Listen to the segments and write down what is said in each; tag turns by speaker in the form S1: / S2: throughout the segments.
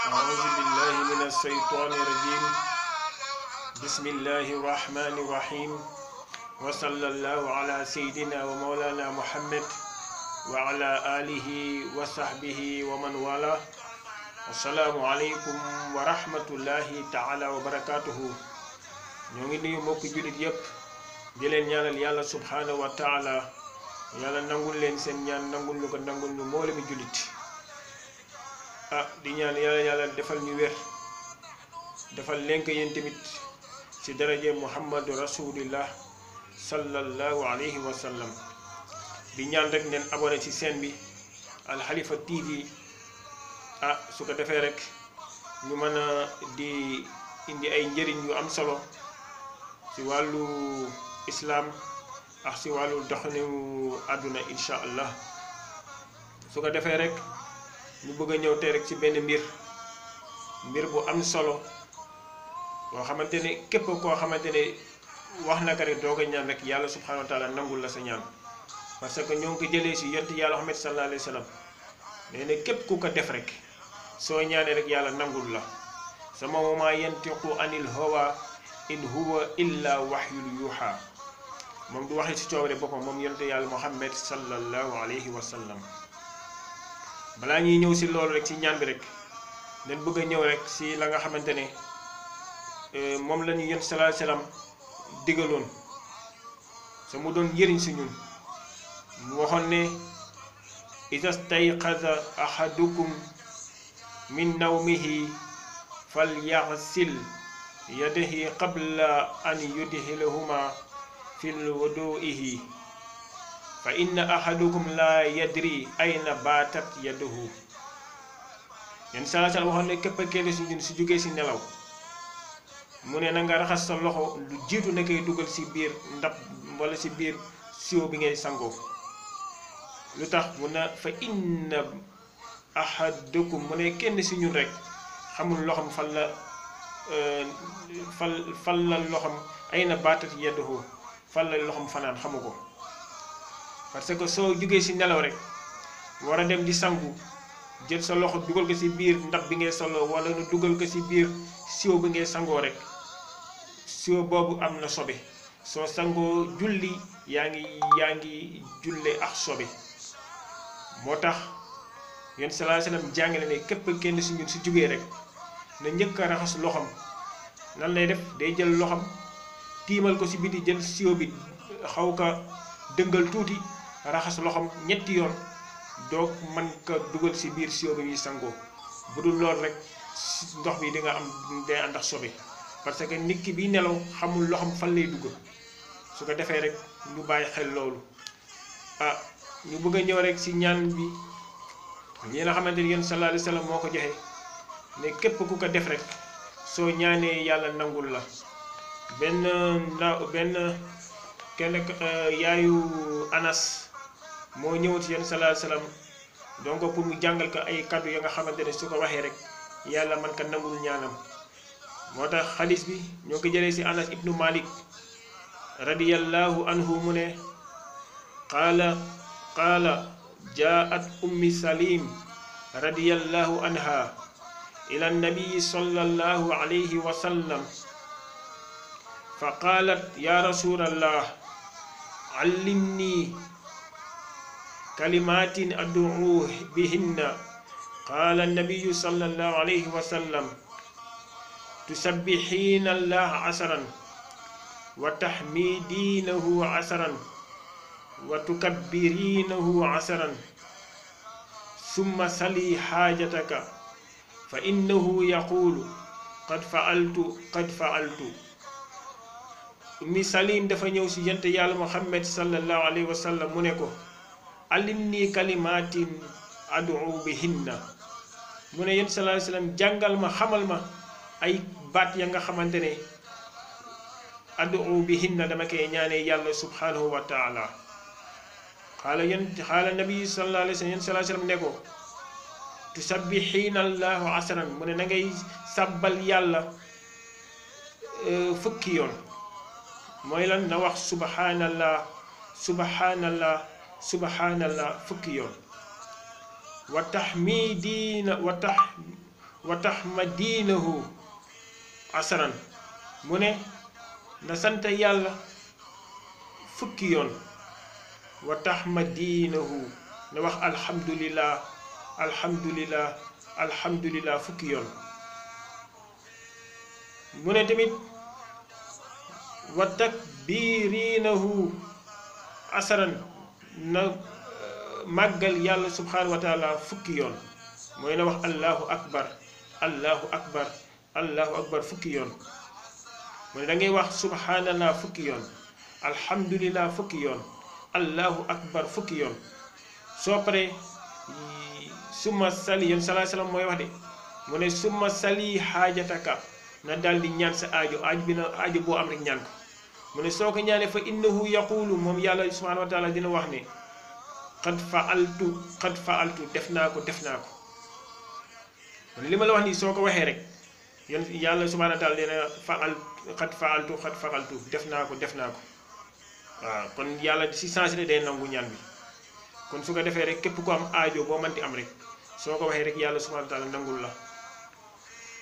S1: أعوذ بالله من الشيطان الرجيم بسم الله الرحمن الرحيم وصلى الله على سيدنا ومولانا محمد وعلى آله وصحبه ومن والاه السلام عليكم ورحمة الله تعالى وبركاته ñoo ngi nuyu mbokk jullit yépp di leen ñaanal yàlla subhanahu wa taala yàlla nangul leen seen ñaan nangul ñu ko nangul ñu mboolemi jullit di ñaan yàlla defal ñu wér defal leen ko yéen tamit ci daraje muhammadu rasulillah sallallahu alayhi wa sallam di ñaan rek ngeen abonné ci chaîne bi Al Khalifa TV su ko defee rek ñu mën a di indi ay njëriñ yu am solo ci wàllu islam ak ci wàllu doxalinu àdduna insha allah su ko defee rek ñu bëgg a ñëw tey rek ci benn mbir bu am solo boo xamante ne képp koo xamante ne wax na ko rek doog a ñaan rek yàlla subhanahu wa taala nangul la sa ñaan parce que ñoo ngi ko jëlee ci yonent yàlla Muhammad sallallahu alayhi wa sallam nee na képp ku ko def rek soo ñaanee rek yàlla nangul la sama wama yantiqu anil hawa in huwa illa wahyul yuha moom du waxee ci coobare boppam moom yonent yàlla Muhammad sallallahu alayhi wa sallam balaa ñuy ñëw ci loolu rek ci ñaan bi rek dañ bëgg a ñëw rek ci la nga xamante ne moom la ñu yonent sallallahu alayhi wa sallam digaloon sa mu doon njëriñ ci ñun mu waxoon ne iza stayqaza ahadukum min nawmihi falyaghsil yadayhi qabla an yudkhilahuma fi wudu'ihi fa inna ahadukum la yadri ayna batat yaduhu yenn saa saa waxoon ne képp kenn si ñun su jógee si nelaw mu ne na nga raxas sa loxo lu jiitu na koy dugal si biir ndab wala si biir siwo bi ngay sangoo lu tax mu ne fa inna ahadukum mu ne kenn si ñun rek xamul loxam fan la loxam ayna batat yaduhu fan la loxam fanaan xamu ko parce que soo jógee ci nelaw rek war a dem di sangu jël sa loxo dugal ko ci biir ndab bi ngay solo wala nga dugal ko ci biir siwo bi ngay sangoo rek siwo boobu am na sobe soo sangoo julli yaa ngi julle ak sobe moo tax yéen sallallahu alayhi wasallam jàngale ne képp kenn ci ñun ci jógee rek na njëkk a raxas loxam nan lay def day jël loxam tiimal ko ci biti jël siwo bi xaw ka dëngal tuuti raxas loxam ñetti yoon doog mën ko dugal ci biir siwo bi muy sangoo bu dul lool rek ndox bi di nga am day ànd ak sobe parce que nit ki bi nelaw xamul loxam fan lay dugg su ko defee rek ñu bàyyi xel loolu ñu bëgg a ñëw rek ci ñaan bi ñi nga xamante ni yéen sallallahu alayhi wasallam moo ko joxe ne képp ku ko def rek soo ñaanee yàlla nangul la kenn yaayu Anas moo ñëw ci yéen sallallahu alayhi wasallam donc pour mu jàngal ko ay kaddu ya nga xamante ne su ko waxee rek yàlla man ka nangul ñaanam moo tax xadis bi ñoo ko jëlee ci Anas ibnu Malik radiyallahu anhu mu ne qaala jaat ummi Salim radiyallahu anha ila nabii sallallahu alayhi wa sallam fa qaalat ya rasulallah علمني كلمات أدعو بهن قال النبي صلى الله عليه وسلم تسبحين الله عشرا وتحمدينه عشرا وتكبرينه عشرا ثم سلي حاجتك فإنه يقول قد فعلت Ummi Salim dafa ñëw ci yonent yàlla Muhammad sallallahu alayhi wa sallam mu ne ko alimni kalimatin ad'u bihinna mu ne yonent sallallahu alayhi wa sallam jàngal ma xamal ma ay baat ya nga xamante ne ad'u bihinna dama koy ñaanee yàlla subhanahu wa taala xaala nabi sallallahu alayhi wa sallam ne ko tusabbihina allahu asran mu ne na ngay sàbbal yàlla fukki yoon mooy lan na wax subhanallah subhanallah subhanallah fukki yoon wa tahmidina wa tahmadiinahu asran mu ne na sant yàlla fukki yoon wa tahmadiinahu na wax alhamdulillah alhamdulillah alhamdulillah fukki yoon mu ne tamit wa takbirinahu asran na màggal yàlla subhanahu wa taala fukki yoon mooy na wax allahu akbar allahu akbar allahu akbar fukki yoon mu ne da ngay wax subhanallah fukki yoon alhamdulillah fukki yoon allahu akbar fukki yoon soo paree summa sali yoon salaa salaam mooy wax de mu ne summa sali xaajataka na daal di ñaan sa aajo bi na aajo boo am rek ñaan ko mu ne soo ko ñaanee fa innahu yaqulu moom yàlla subhanahu wa taala dina wax ne qad faaltu def naa ko mu ne li ma la wax nii soo ko waxee rek yoon yàlla subhanahu wa taala dina qad faaltu def naa ko waaw kon yàlla si sensé day nangu ñaan bi kon su ko defee rek képp ku am aajo boo mënti am rek soo ko waxee rek yàlla subhanahu wa taala nangul la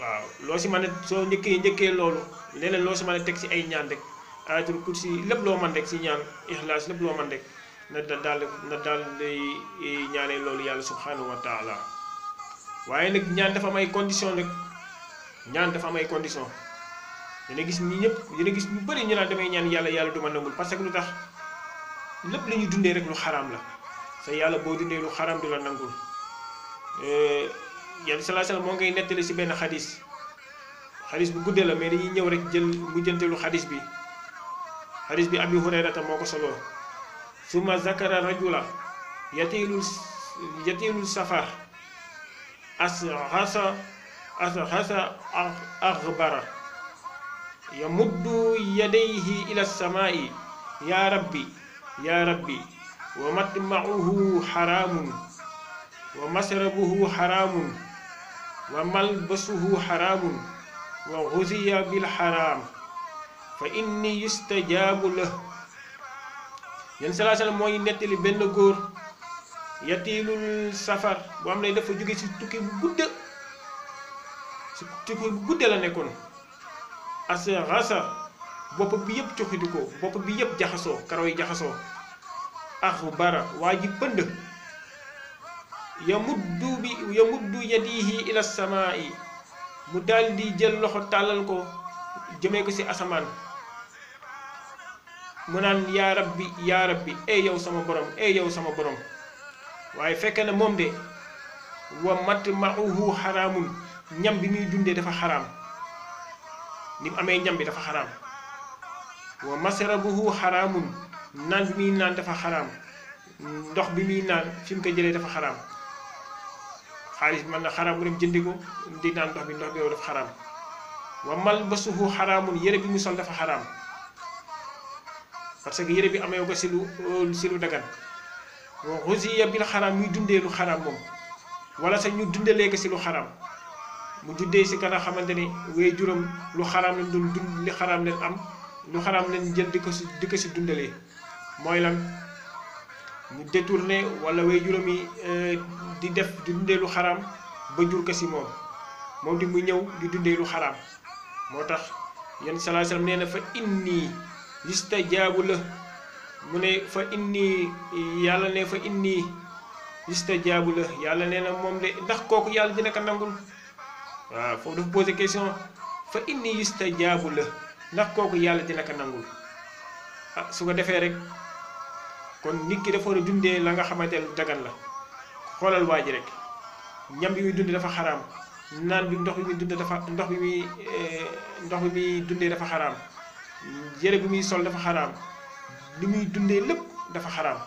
S1: waaw loo si mën a soo njëkkee loolu leneen loo si mën a teg si ay ñaan rek ayatul kursi lépp loo mën rek si ñaan ixlaas lépp loo mën rek na daal day ñaanee loolu yàlla subhanahu wa taala waaye nag ñaan dafa am ay condition rek ñaan dafa am ay condition dina gis ñi ñëpp dina gis ñu bëri ñu naan damay ñaan yàlla du ma nangul parce que lu tax lépp la ñuy dundee rek lu xaraam la sa yàlla boo dundee lu xaraam du la nangul yàlla salaa salaam moo ngay nettali si benn xadis bu guddee la mais dañuy ñëw rek jël mujjanteelu xadis bi abi hurayrata moo ko soloo summa zakara rajula yatilul safar ashasa aghbara yamuddu yadayhi ila samaa'i ya rabbi wa matma'uhu haramun wa masrabuhu haramun wa malbasuhu haramun wa ghuziya bil haram fa inni yustajabu lah yéen salaa salaam mooy nettali benn góor yatilul safar boo xam ne dafa jóge si tukki bu gudde la nekkoon asghasa bopp bi yëpp coxidu ko bopp bi yëpp jaxasoo karaw yi jaxasoo aghbara waa ji pënd yamuddu yadihi ila samaa'i mu daal di jël loxo tàllal ko jëmee ko ci asamaan mu naan yaa rabbi ey yow sama borom waaye fekk na moom de wa matma'uhu xaraamun ñam bi muy dundee dafa xaraam ni mu amee ñam bi dafa xaraam wa masrabuhu xaraamun naan bi muy naan dafa xaraam ndox bi muy naan fi mu ko jëlee dafa xaraam xaalis bi mën na xaraam mu dem jëndi ko di naan ndox bi yow dafa xaraam wa malbasuhu xaraamun yére bi mu sol dafa xaraam parce que yére bi amee ko si lu dagan wa ghuziya bil xaraam muy dundee lu xaraam moom wala sax ñu dundalee ko si lu xaraam mu juddee si kana xamante ne wéy juróom lu xaraam leen doon dund li xaraam leen am lu xaraam leen jël di ko si dundalee mooy lan mu détourné wala wéy juróom yi di dundee lu xaraam ba jur ko si moom di mu ñëw di dundee lu xaraam moo tax yéen salaa salaam nee na fa inni yustajaabu la mu ne fa inni yàlla ne fa inni yustajaabu la yàlla nee na moom de ndax kooku yàlla dina ko nangul waaw foofu dafa posé question fa inni yustajaabu la ndax kooku yàlla dina ko nangul su ko defee rek kon nit ki dafa war a dundee la nga xamante ne dagan la xoolal waa ji rek ñam bi muy dundee dafa xaraam naan bi ndox bi muy dundee ndox bi muy dundee dafa xaraam yére bi muy sol dafa xaraam li muy dundee lépp dafa xaraam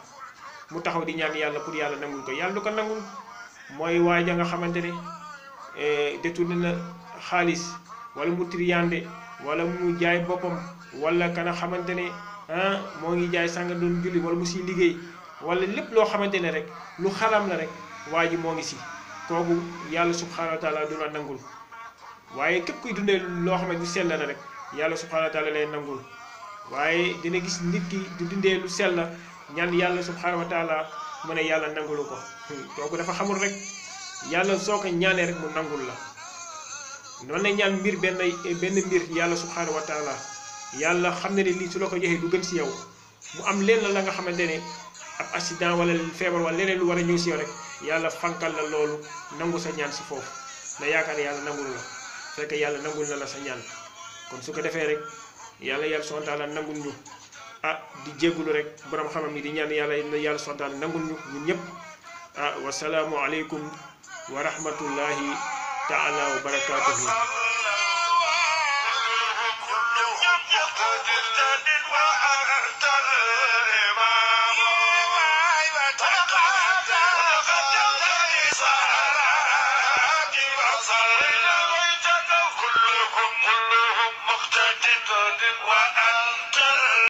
S1: mu taxaw di ñaan yàlla pour yàlla nangul ko yàlla du ko nangul mooy waaja nga xamante ne détourné na xaalis wala mu triyande wala mu jaay boppam wala kana xamante ne moo ngi jaay sànga doon julli wala mu siy liggéey wala lépp loo xamante ne rek lu xaraam la rek waa ji moo ngi si kooku yàlla subhanahu wa taala du la nangul waaye képp kuy dundee loo xam ne du sell la rek yàlla subhanahu wa taala lay nangul waaye dina gis nit ki du dundee lu sell la ñaan yàlla subhanahu wa taala mu ne yàlla nangulu ko kooku dafa xamul rek yàlla soo ko ñaanee rek mu nangul la noonu lay ñaan mbir benn mbir yàlla subhanahu wa taala yàlla xam ne ni lii su la ko joxee du gën si yow mu am lenn la nga xamante ne ab accident wala feebar wala leneen lu war a ñëw si yow rek yàlla fankal la loolu nangu sa ñaan si foofu na yaakaar yàlla nangul la fekk yàlla nangul na la sa ñaan kon su ko defee rek yàlla subhanahu wa taala nangul ñu di jéggulu rek borom xamam yi di ñaan yàlla subhanahu wa taala nangul ñu ñun ñëpp wasalaamu aleykum wa rahmatullahi taala wa barakatuhu
S2: وأنت الإمام